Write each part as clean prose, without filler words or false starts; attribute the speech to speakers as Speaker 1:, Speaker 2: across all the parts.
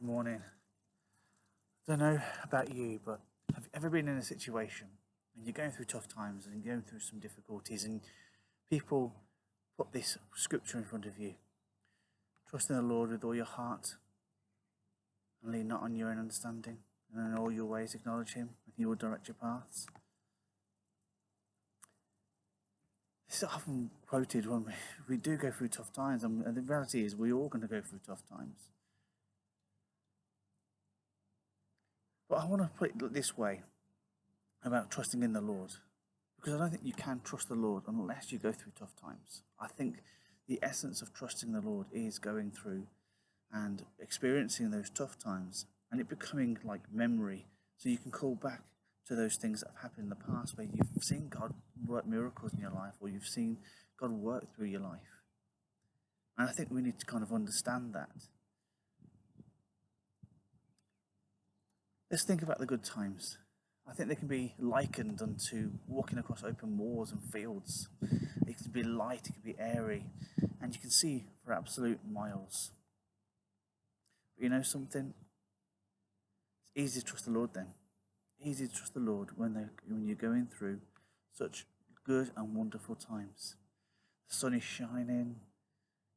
Speaker 1: Good morning. I don't know about you, but have you ever been in a situation and you're going through tough times and you're going through some difficulties and people put this scripture in front of you? Trust in the Lord with all your heart and lean not on your own understanding, and in all your ways acknowledge him and he will direct your paths. This is often quoted when we do go through tough times, and the reality is we're all going to go through tough times. But I want to put it this way about trusting in the Lord, because I don't think you can trust the Lord unless you go through tough times. I think the essence of trusting the Lord is going through and experiencing those tough times and it becoming like memory, so you can call back to those things that have happened in the past where you've seen God work miracles in your life, or you've seen God work through your life. And I think we need to kind of understand that. Let's think about the good times. I think they can be likened unto walking across open moors and fields. It can be light, it can be airy, and you can see for absolute miles. But you know something? It's easy to trust the Lord then. Easy to trust the Lord when you're going through such good and wonderful times. The sun is shining,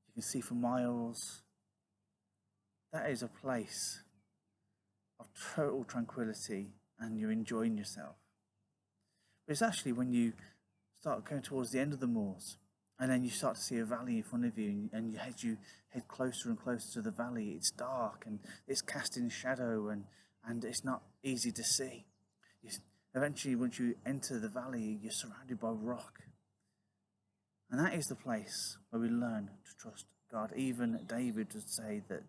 Speaker 1: you can see for miles. That is a place of total tranquility and you're enjoying yourself. But it's actually when you start going towards the end of the moors and then you start to see a valley in front of you, and you head closer and closer to the valley. It's dark and it's casting shadow and it's not easy to see. Eventually, once you enter the valley, you're surrounded by rock. And that is the place where we learn to trust God. Even David would say that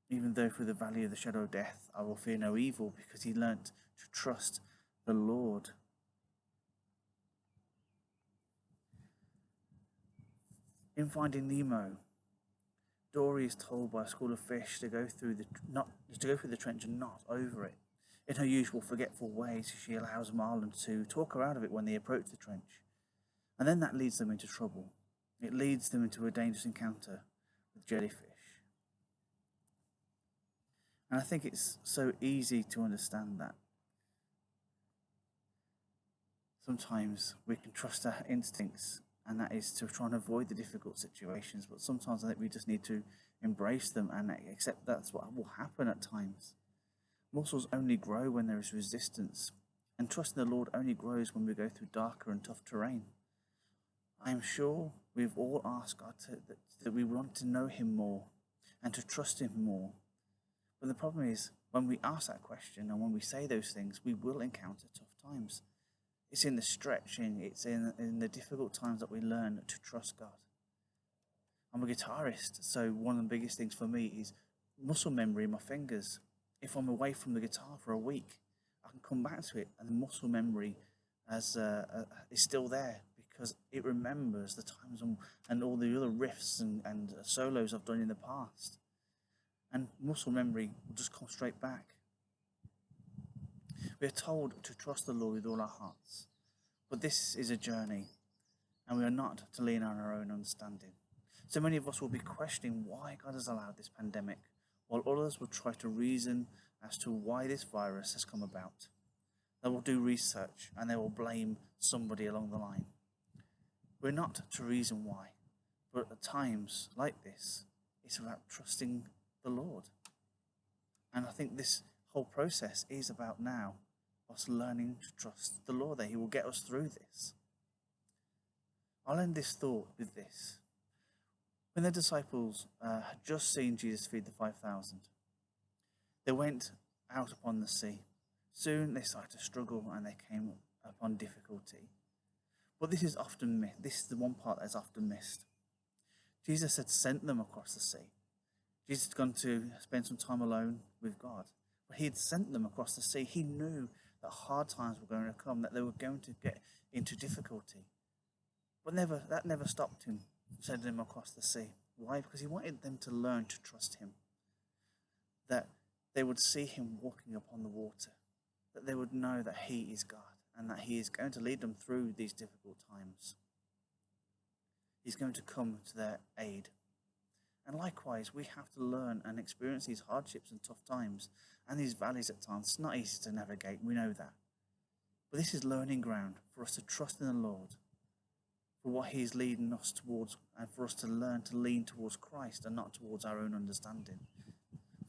Speaker 1: even though through the valley of the shadow of death, I will fear no evil, because he learnt to trust the Lord. In Finding Nemo, Dory is told by a school of fish to go through the trench and not over it. In her usual forgetful ways, she allows Marlin to talk her out of it when they approach the trench. And then that leads them into trouble. It leads them into a dangerous encounter with jellyfish. And I think it's so easy to understand that. Sometimes we can trust our instincts, and that is to try and avoid the difficult situations. But sometimes I think we just need to embrace them and accept that's what will happen at times. Muscles only grow when there is resistance, and trust in the Lord only grows when we go through darker and tough terrain. I am sure we've all asked God that we want to know him more and to trust him more. But the problem is, when we ask that question and when we say those things, we will encounter tough times. It's in the stretching, it's in the difficult times that we learn to trust God. I'm a guitarist, so one of the biggest things for me is muscle memory in my fingers. If I'm away from the guitar for a week, I can come back to it, and the muscle memory is still there because it remembers the times and all the other riffs and solos I've done in the past. And muscle memory will just come straight back. We are told to trust the Lord with all our hearts, but this is a journey, and we are not to lean on our own understanding. So many of us will be questioning why God has allowed this pandemic, while others will try to reason as to why this virus has come about. They will do research and they will blame somebody along the line. We're not to reason why, but at times like this, it's about trusting the Lord. And I think this whole process is about now us learning to trust the Lord, that he will get us through this. I'll end this thought with this. When the disciples had just seen Jesus feed the 5,000, they went out upon the sea. Soon they started to struggle and they came upon difficulty. But this is often missed. This is the one part that is often missed. Jesus had sent them across the sea. Jesus had gone to spend some time alone with God. But he had sent them across the sea. He knew that hard times were going to come, that they were going to get into difficulty. But that never stopped him sending them across the sea. Why? Because he wanted them to learn to trust him. That they would see him walking upon the water. That they would know that he is God and that he is going to lead them through these difficult times. He's going to come to their aid. And likewise, we have to learn and experience these hardships and tough times and these valleys at times. It's not easy to navigate, we know that. But this is learning ground for us to trust in the Lord, for what he is leading us towards, and for us to learn to lean towards Christ and not towards our own understanding.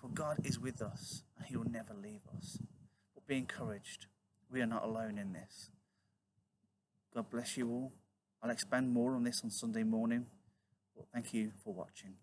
Speaker 1: For God is with us and he will never leave us. But be encouraged. We are not alone in this. God bless you all. I'll expand more on this on Sunday morning. But thank you for watching.